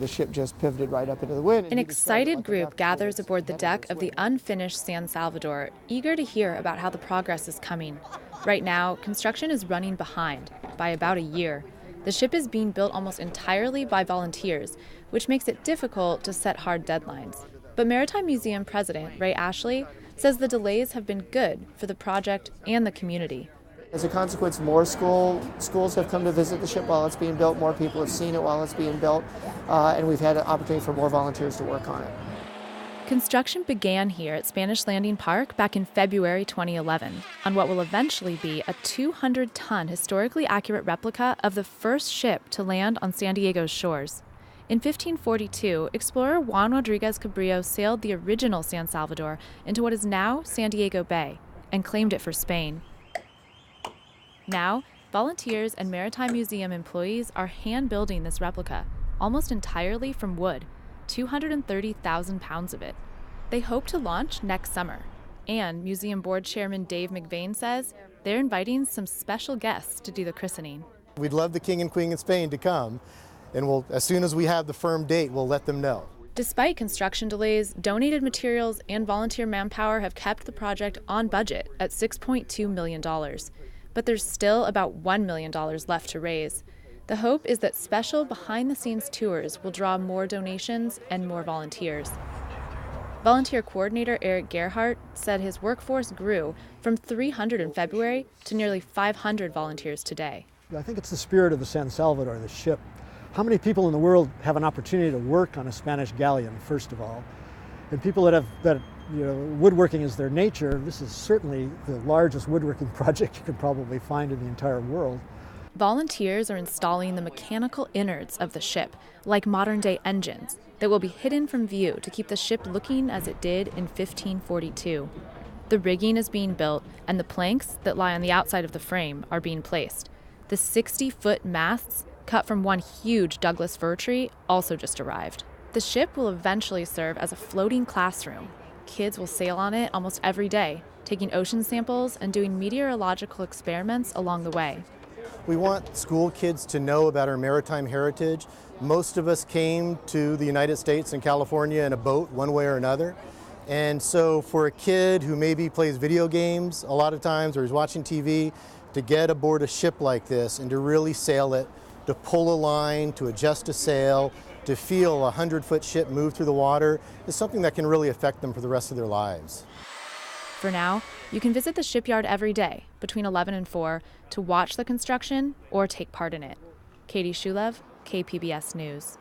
The ship just pivoted right up into the wind. An excited group gathers aboard the deck of the unfinished San Salvador, eager to hear about how the progress is coming. Right now, construction is running behind by about a year. The ship is being built almost entirely by volunteers, which makes it difficult to set hard deadlines. But Maritime Museum President Ray Ashley says the delays have been good for the project and the community. As a consequence, more schools have come to visit the ship while it's being built. More people have seen it while it's being built, and we've had an opportunity for more volunteers to work on it. Construction began here at Spanish Landing Park back in February 2011 on what will eventually be a 200-ton historically accurate replica of the first ship to land on San Diego's shores. In 1542, explorer Juan Rodriguez Cabrillo sailed the original San Salvador into what is now San Diego Bay and claimed it for Spain. Now, volunteers and Maritime Museum employees are hand-building this replica, almost entirely from wood, 230,000 pounds of it. They hope to launch next summer. And Museum Board Chairman Dave McVeigh says they're inviting some special guests to do the christening. We'd love the King and Queen of Spain to come, and as soon as we have the firm date, we'll let them know. Despite construction delays, donated materials and volunteer manpower have kept the project on budget at $6.2 million. But there's still about $1 million left to raise. The hope is that special behind-the-scenes tours will draw more donations and more volunteers. Volunteer coordinator Eric Gerhardt said his workforce grew from 300 in February to nearly 500 volunteers today. I think it's the spirit of the San Salvador, the ship. How many people in the world have an opportunity to work on a Spanish galleon, first of all? And people that woodworking is their nature. This is certainly the largest woodworking project you could probably find in the entire world. Volunteers are installing the mechanical innards of the ship, like modern-day engines, that will be hidden from view to keep the ship looking as it did in 1542. The rigging is being built, and the planks that lie on the outside of the frame are being placed. The 60-foot masts, cut from one huge Douglas fir tree, also just arrived. The ship will eventually serve as a floating classroom. Kids will sail on it almost every day, taking ocean samples and doing meteorological experiments along the way. We want school kids to know about our maritime heritage. Most of us came to the United States and California in a boat, one way or another. And so for a kid who maybe plays video games a lot of times or is watching TV, to get aboard a ship like this and to really sail it, to pull a line, to adjust a sail, to feel a 100-foot ship move through the water is something that can really affect them for the rest of their lives. For now, you can visit the shipyard every day between 11 and 4 to watch the construction or take part in it. Katie Schoolov, KPBS News.